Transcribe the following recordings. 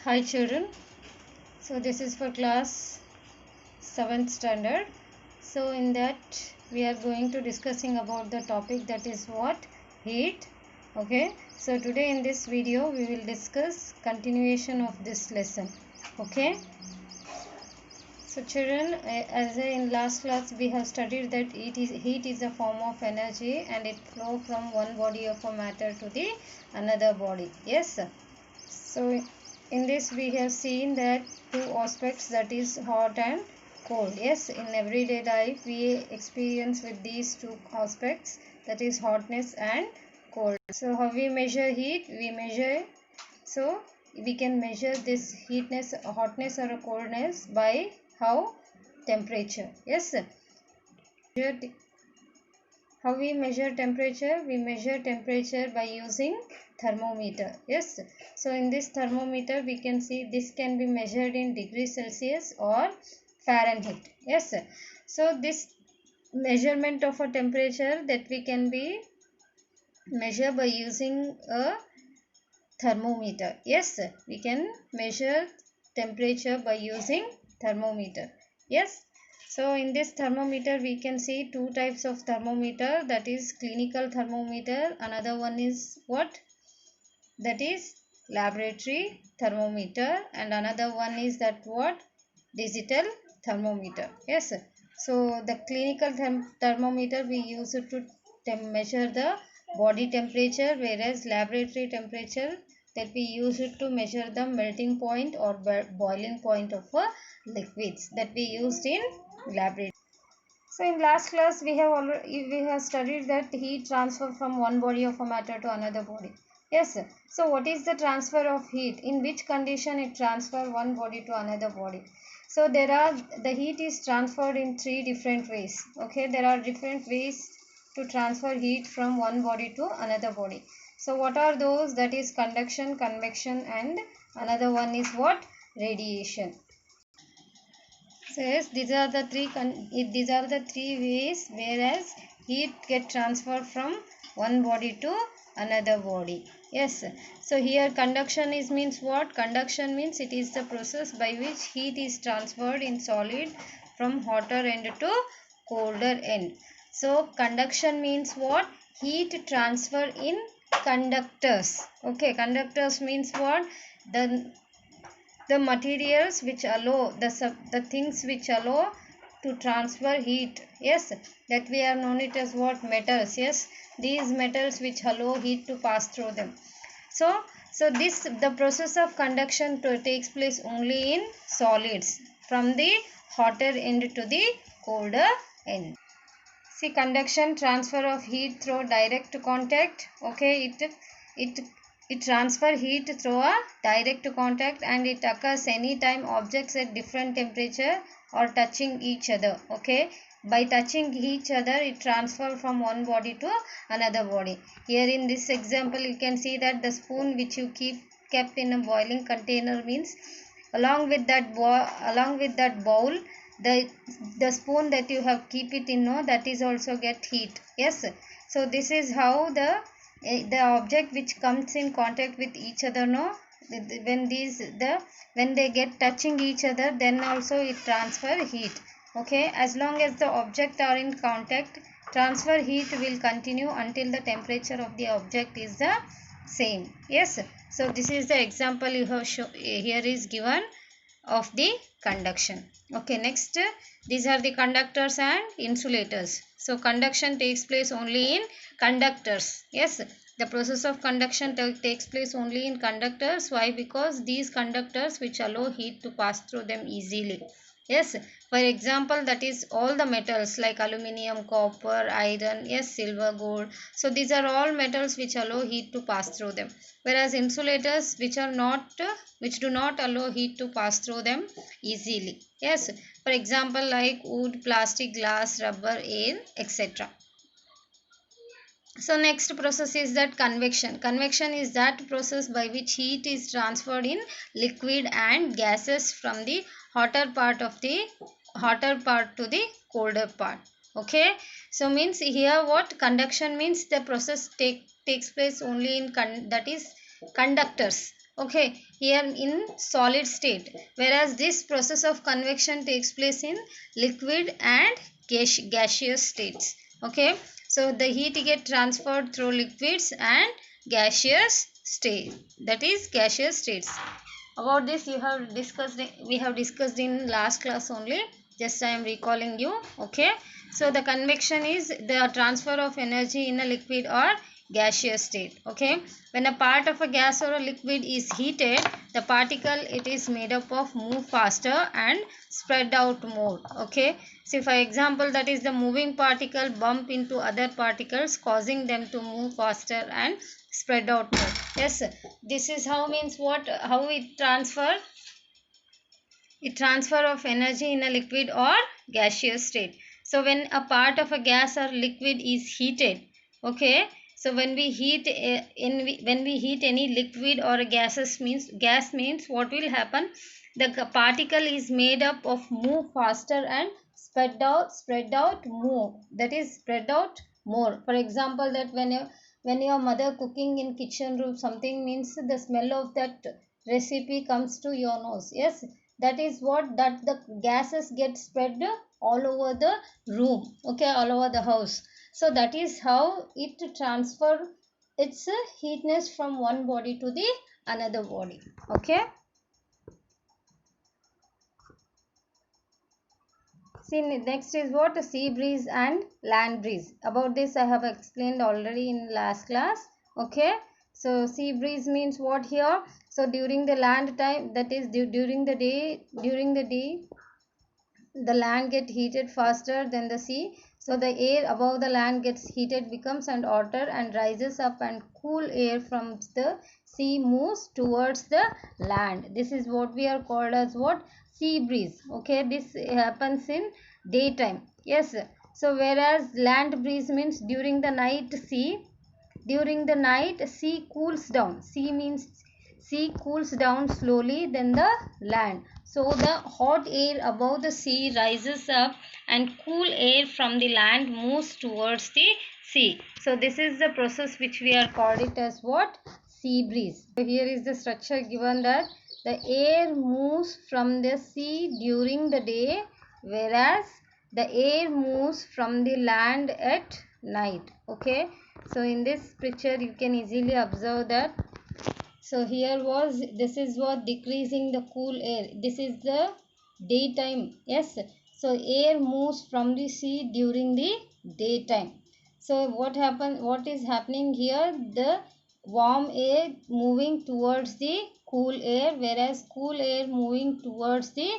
Hi children, so this is for class 7th standard. So in that we are going to discussing about the topic that is what? Heat. Okay, so today in this video we will discuss continuation of this lesson. Okay, so children, as in last class we have studied that heat is a form of energy and it flow from one body of a matter to the another body. Yes. So in this we have seen that two aspects, that is hot and cold. Yes, in everyday life we experience with these two aspects, that is hotness and cold. So how we measure heat? We measure, so we can measure this hotness or coldness by how? Temperature. Yes. How we measure temperature? We measure temperature by using thermometer. Yes, so in this thermometer we can see this can be measured in degrees Celsius or Fahrenheit. Yes, so this measurement of a temperature that we can be measure by using a thermometer. Yes, we can measure temperature by using thermometer. Yes, so in this thermometer we can see two types of thermometer, that is clinical thermometer, another one is what? That is laboratory thermometer, and another one is that what? Digital thermometer. Yes, so the clinical thermometer we use it to measure the body temperature, whereas laboratory temperature that we use it to measure the melting point or boiling point of liquids that we used in laboratory. So in last class we have studied that heat transfer from one body of a matter to another body. Yes. So what is the transfer of heat? In which condition it transfer one body to another body? So the heat is transferred in three different ways. Okay, there are different ways to transfer heat from one body to another body. So what are those? That is conduction, convection, and another one is what? Radiation. So yes, these are the three ways whereas heat get transferred from one body to another body. Yes. So here conduction is means what? Conduction means it is the process by which heat is transferred in solid from hotter end to colder end. So conduction means what? Heat transfer in conductors. Okay, conductors means what? The materials which allow the things which allow to transfer heat. Yes, that we are known it as what? Metals. Yes, these metals which allow heat to pass through them. So this the process of conduction takes place only in solids from the hotter end to the colder end. See, conduction, transfer of heat through direct contact. Okay, it it transfer heat through a direct contact, and it occurs anytime objects at different temperature or touching each other. Okay, by touching each other it transfer from one body to another body. Here in this example you can see that the spoon which you kept in a boiling container means along with that bowl, the spoon that you have keep it in, no, that is also get heat. Yes, so this is how the object which comes in contact with each other, no, when they get touching each other, then also it transfer heat. Okay, as long as the object are in contact, transfer heat will continue until the temperature of the object is the same. Yes, so this is the example you have here is given of the conduction. Okay, next, these are the conductors and insulators. So conduction takes place only in conductors. Yes, the process of conduction takes place only in conductors. Why? Because these conductors which allow heat to pass through them easily. Yes, for example, that is all the metals like aluminium, copper, iron, yes, silver, gold. So these are all metals which allow heat to pass through them, whereas insulators which do not allow heat to pass through them easily. Yes, for example, like wood, plastic, glass, rubber, air, etc. So next process is that convection. Convection is that process by which heat is transferred in liquid and gases from the hotter part to the colder part. Okay, so means here what? Conduction means the process takes place only in that is conductors. okay, here in solid state, whereas this process of convection takes place in liquid and gaseous states. Okay, so the heat get transferred through liquids and gaseous state, that is gaseous states. About this you have discussed, we have discussed in last class only, just I am recalling you. Okay, so the convection is the transfer of energy in a liquid or gaseous state. Okay, when a part of a gas or a liquid is heated, the particle it is made up of move faster and spread out more. Okay, so for example, that is the moving particle bump into other particles, causing them to move faster and spread out more. Yes, this is how, means what, how it transfer of energy in a liquid or gaseous state. So when a part of a gas or liquid is heated, okay, so when we heat when we heat any liquid or a gases, means gas, means what will happen, the particle is made up of move faster and spread out more, that is spread out more. For example, that when your mother cooking in kitchen room something, means the smell of that recipe comes to your nose. Yes, that is what, that the gases get spread all over the room, okay, all over the house. So that is how it transfer its heatness from one body to the another body. Okay, see, next is what, sea breeze and land breeze. About this I have explained already in last class. Okay, so sea breeze means what here, so during the land time, that is during the day the land get heated faster than the sea, so the air above the land gets heated, becomes and hotter and rises up, and cool air from the sea moves towards the land. This is what we are called as what, sea breeze. Okay, this happens in daytime. Yes, so whereas land breeze means during the night, sea cools down. Sea cools down slowly than the land. So the hot air above the sea rises up and cool air from the land moves towards the sea. So this is the process which we are called it as what, sea breeze. So here is the structure given, that the air moves from the sea during the day, whereas the air moves from the land at night. Okay, so in this picture you can easily observe that, so here was, this is what decreasing the cool air, this is the daytime. Yes, so air moves from the sea during the daytime. So what is happening here, the warm air moving towards the cool air, whereas cool air moving towards the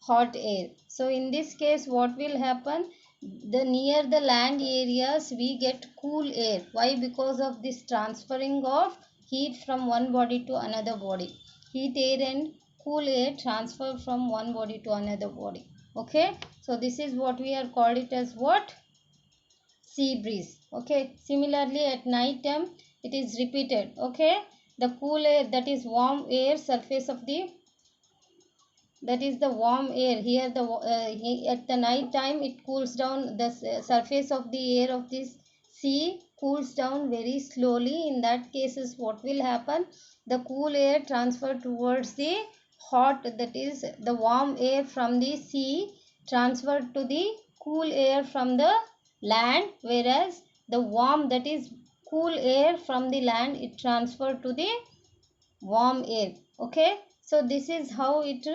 hot air. So in this case what will happen, the near the land areas we get cool air. Why? Because of this transferring of heat from one body to another body. Heat air and cool air transfer from one body to another body. Okay, so this is what we are called it as what, sea breeze. Okay, similarly at night time it is repeated. Okay, the cool air, that is warm air surface of the, that is the warm air here, the at the night time it cools down, the surface of the air of this sea cools down very slowly. In that cases what will happen, the cool air transfer towards the hot, that is the warm air from the sea transfer to the cool air from the land, whereas the warm, that is cool air from the land, it transfer to the warm air. Okay, so this is how it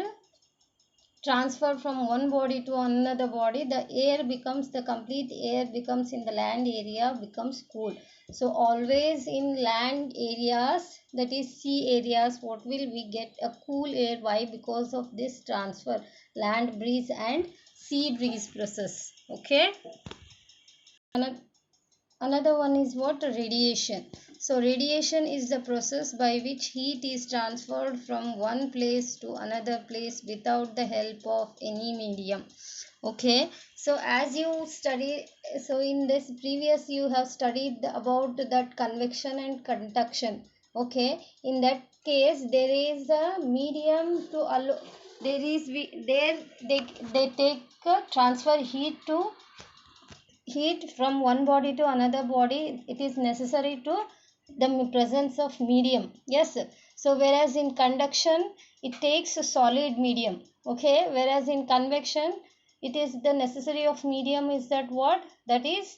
transfer from one body to another body. The air becomes, the complete air becomes in the land area becomes cool. So always in land areas, that is sea areas, what will we get, a cool air. Why? Because of this transfer, land breeze and sea breeze process. Okay, another one is what, radiation. So radiation is the process by which heat is transferred from one place to another place without the help of any medium. Okay, so as you study, so in this previous you have studied about that convection and conduction. Okay, in that case there is a medium to allow, there is there they take transfer heat from one body to another body. It is necessary to the presence of medium. Yes, So whereas in conduction it takes a solid medium, okay, whereas in convection it is the necessary of medium is that what, that is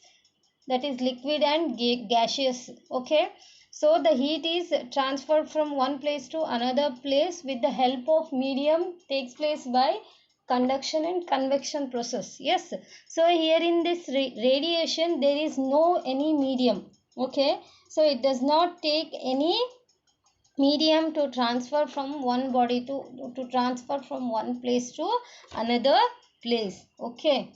liquid and gaseous, okay. So the heat is transferred from one place to another place with the help of medium takes place by conduction and convection process. Yes, so here in this radiation there is no any medium, okay. So it does not take any medium to transfer from one body to transfer from one place to another place, okay.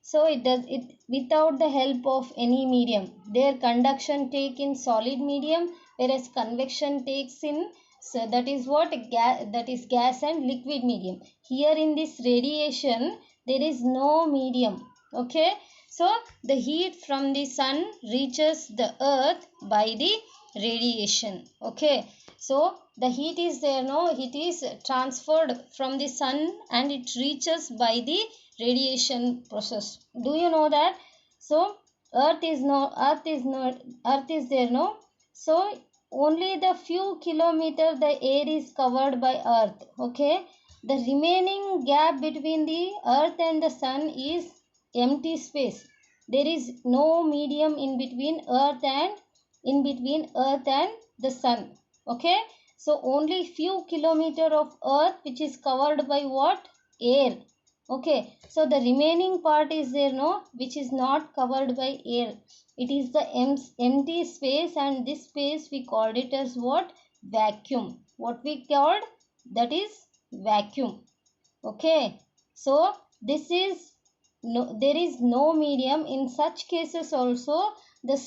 So it does it without the help of any medium. Their conduction take in solid medium, whereas convection takes in, so that is what, gas, that is gas and liquid medium. Here in this radiation there is no medium, okay. So the heat from the sun reaches the earth by the radiation, okay. So the heat is there, no, it is transferred from the sun and it reaches by the radiation process. Do you know that? So earth is there, no. So only the few kilometer the air is covered by earth, okay. The remaining gap between the earth and the sun is empty space. There is no medium in between earth and the sun, okay. So only few kilometer of earth which is covered by what, air, okay. So the remaining part is there, no, which is not covered by air. It is the empty space, and this space we called it as what, vacuum. What we called, that is vacuum, okay. So this is no, there is no medium. In such cases also the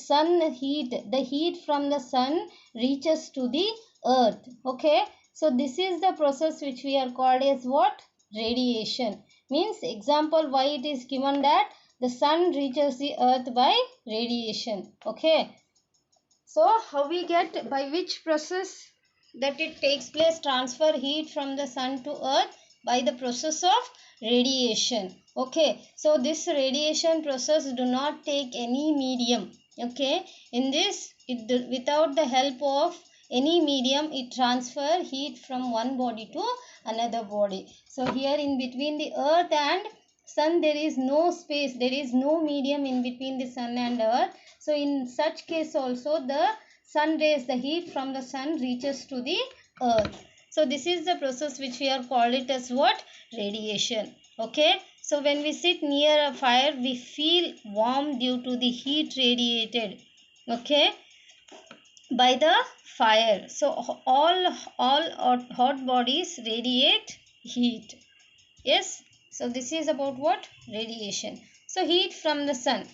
heat from the sun reaches to the earth, okay. So this is the process which we are called as what, radiation. Means example why it is given that the sun reaches the earth by radiation, okay. So how we get, by which process that it takes place, transfer heat from the sun to earth by the process of radiation, okay. So this radiation process do not take any medium, okay. In this without the help of any medium it transfer heat from one body to another body. So here in between the earth and sun there is no space, there is no medium in between the sun and earth. So in such case also the sun rays, the heat from the sun reaches to the earth. So this is the process which we are called it as what, radiation, okay. So when we sit near a fire we feel warm due to the heat radiated, okay, by the fire. So all hot bodies radiate heat. Yes, so this is about what, radiation. So heat from the sun,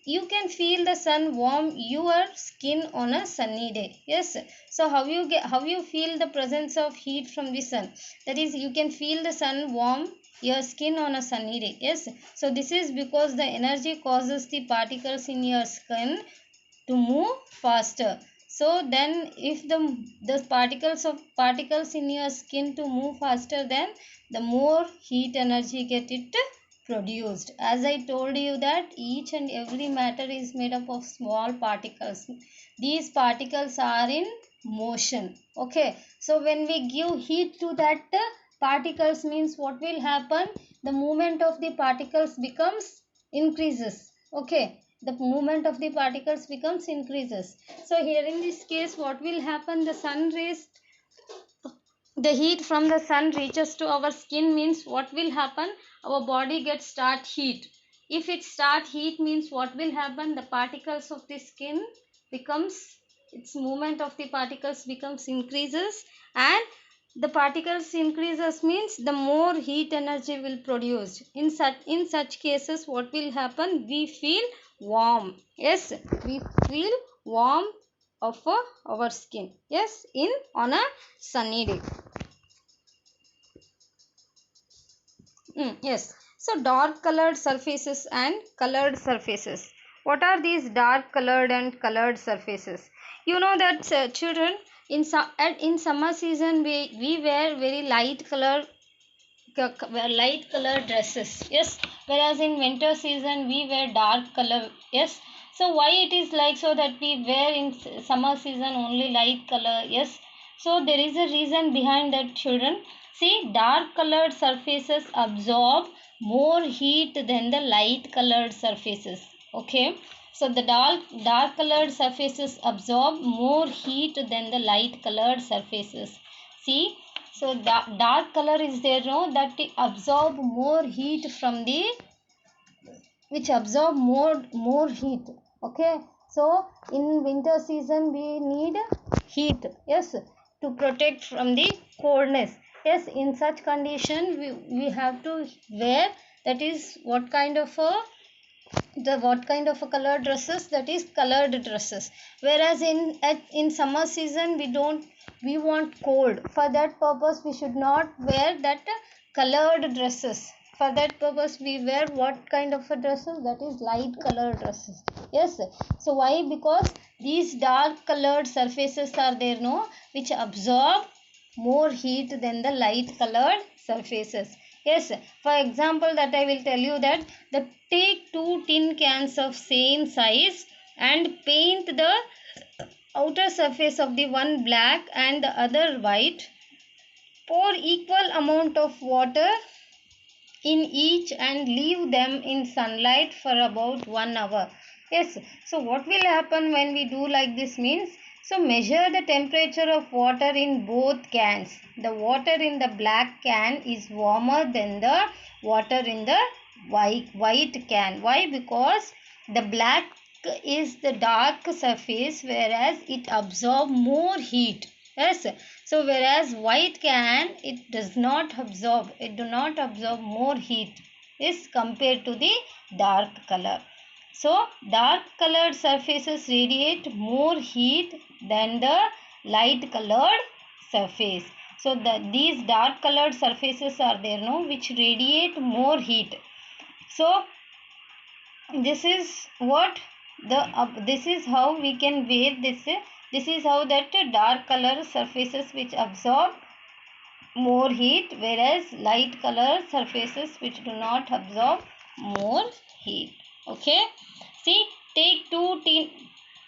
you can feel the sun warm your skin on a sunny day. Yes, so how you feel the presence of heat from the sun, that is you can feel the sun warm your skin on a sunny day. Yes, so this is because the energy causes the particles in your skin to move faster. So then if the particles in your skin to move faster, then the more heat energy get it produced. As I told you that each and every matter is made up of small particles. These particles are in motion, okay. So when we give heat to that particles, means what will happen, the movement of the particles becomes increases, okay. The movement of the particles becomes increases. So here in this case what will happen, the sun rays, the heat from the sun reaches to our skin, means what will happen, our body gets start heat. If it start heat, means what will happen, the particles of the skin becomes, its movement of the particles becomes increases, and the particles increases means the more heat energy will produce. In such cases what will happen, we feel warm. Yes, we feel warm of our skin. Yes, in on a sunny day. Yes. So dark colored surfaces and colored surfaces. What are these dark colored and colored surfaces? You know that children, in summer season we wear very light color dresses. Yes. Whereas in winter season we wear dark color. Yes. So why it is like so that we wear in summer season only light color? Yes. So there is a reason behind that, children. See, dark colored surfaces absorb more heat than the light colored surfaces. Okay. So the dark colored surfaces absorb more heat than the light colored surfaces. See, so dark color is there, no, that absorb more heat from the, which absorb more heat. Okay, so in winter season we need heat, yes, to protect from the coldness. Yes, in such condition we have to wear, that is what kind of a, the what kind of a colored dresses, that is colored dresses. Whereas in summer season we don't, we want cold, for that purpose we should not wear that colored dresses. For that purpose we wear what kind of a dresses, that is light colored dresses. Yes, so why? Because these dark colored surfaces are there, no, which absorb more heat than the light colored surfaces. Yes, for example that I will tell you that, the take two tin cans of same size and paint the outer surface of the one black and the other white. Pour equal amount of water in each and leave them in sunlight for about 1 hour. Yes, so what will happen when we do like this means, so measure the temperature of water in both cans. The water in the black can is warmer than the water in the white can. Why? Because the black is the dark surface, whereas it absorbs more heat. Yes, so whereas white can, it does not absorb, it do not absorb more heat is compared to the dark color. So dark colored surfaces radiate more heat than the light colored surface. So these dark colored surfaces are there, no, which radiate more heat. So this is what the this is how we can wear this. This is how that dark color surfaces which absorb more heat, whereas light color surfaces which do not absorb more heat. Okay, see, take two tin,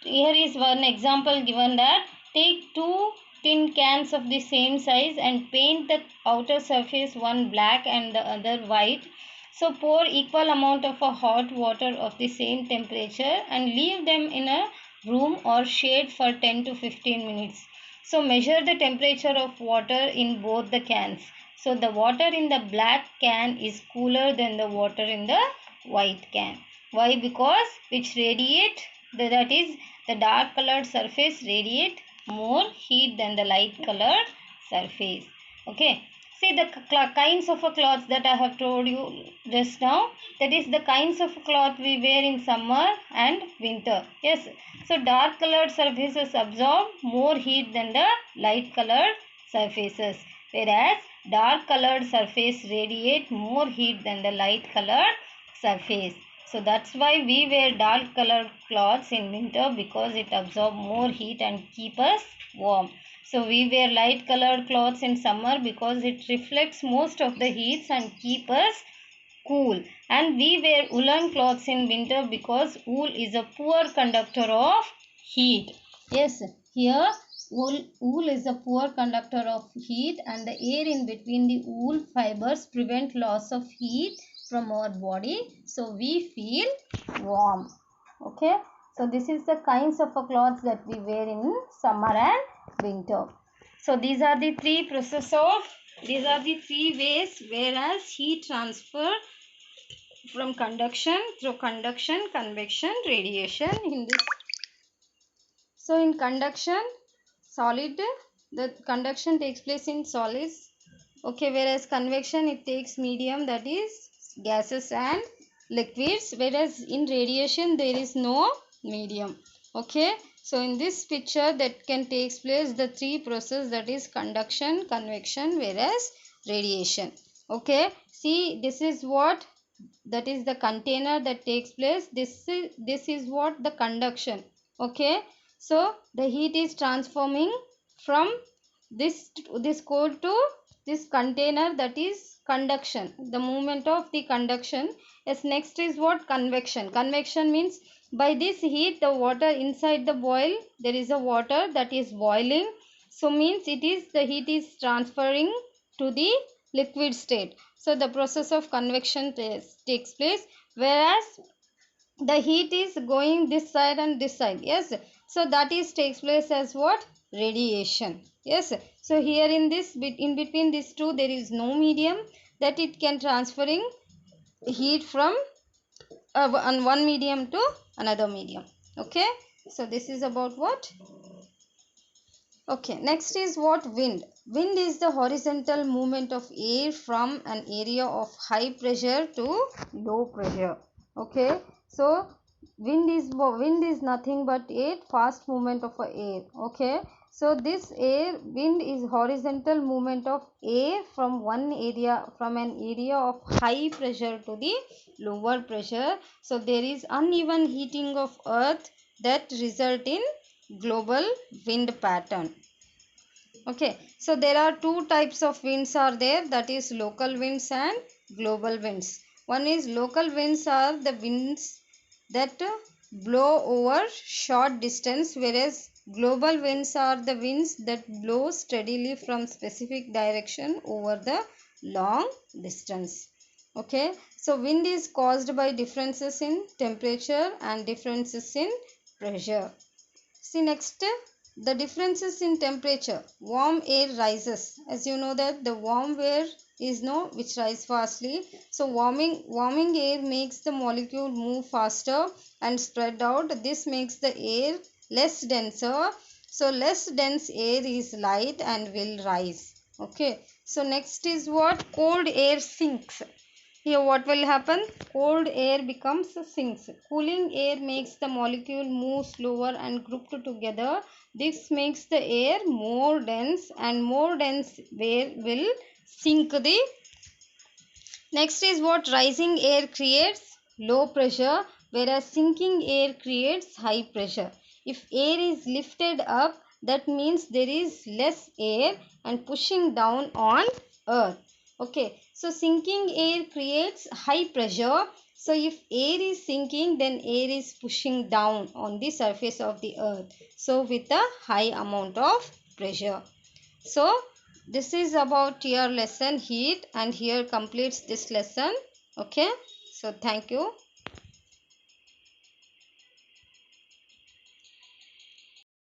here is one example given, that take two tin cans of the same size and paint the outer surface one black and the other white. So pour equal amount of a hot water of the same temperature and leave them in a room or shade for 10 to 15 minutes. So measure the temperature of water in both the cans. So the water in the black can is cooler than the water in the white can. Why? Because which radiate, that is the dark colored surface radiate more heat than the light colored surface. Okay. See the kinds of a cloths that I have told you just now, that is the kinds of cloth we wear in summer and winter. Yes, so dark colored surfaces absorb more heat than the light colored surfaces, whereas dark colored surface radiate more heat than the light colored surface. So that's why we wear dark colored cloths in winter, because it absorbs more heat and keep us warm. So we wear light colored clothes in summer because it reflects most of the heats and keep us cool. And we wear woolen clothes in winter because wool is a poor conductor of heat. Yes, here wool is a poor conductor of heat, and the air in between the wool fibers prevent loss of heat from our body, so we feel warm. Okay, so this is the kinds of clothes that we wear in summer and winter. So these are the three ways whereas heat transfer from conduction, through conduction, convection, radiation in this. So in conduction, solid, the conduction takes place in solids. Okay, whereas convection, it takes medium, that is gases and liquids, whereas in radiation there is no medium. Okay, so in this picture that can takes place the three process, that is conduction, convection, whereas radiation. Okay, see, this is what, that is the container that takes place. This is what the conduction. Okay, so the heat is transforming from this cold to this container, that is conduction, the movement of the conduction. Yes, next is what? Convection. Convection means by this heat the water inside the boil, there is a water that is boiling. So means it is the heat is transferring to the liquid state. So the process of convection takes place, whereas the heat is going this side and this side. Yes, so that is takes place as what? Radiation. Yes, so here in this in between these two there is no medium that it can transferring heat from one medium to another medium. Okay, so this is about what? Okay, next is what? Wind. Wind is the horizontal movement of air from an area of high pressure to low pressure. Okay, so wind is nothing but a fast movement of air. Okay, so this wind is horizontal movement of air from an area of high pressure to the lower pressure. So there is uneven heating of earth that result in global wind pattern. Okay, so there are two types of winds are there, that is local winds and global winds. One is local winds are the winds that blow over short distance, whereas global winds are the winds that blow steadily from specific direction over the long distance. Okay, so wind is caused by differences in temperature and differences in pressure. See next, the differences in temperature. Warm air rises. As you know that the warm air is which rise fastly. So warming air makes the molecule move faster and spread out. This makes the air less denser. So less dense air is light and will rise. Okay. So next is what? Cold air sinks. Here what will happen? Cold air becomes sinks. Cooling air makes the molecule move slower and grouped together. This makes the air more dense, and more dense air will sink the. Next is what? Rising air creates low pressure, whereas sinking air creates high pressure. If air is lifted up, that means there is less air and pushing down on earth. Okay, so sinking air creates high pressure. So if air is sinking, then air is pushing down on the surface of the earth, so with a high amount of pressure. So this is about your lesson heat, and here completes this lesson. Okay, so thank you.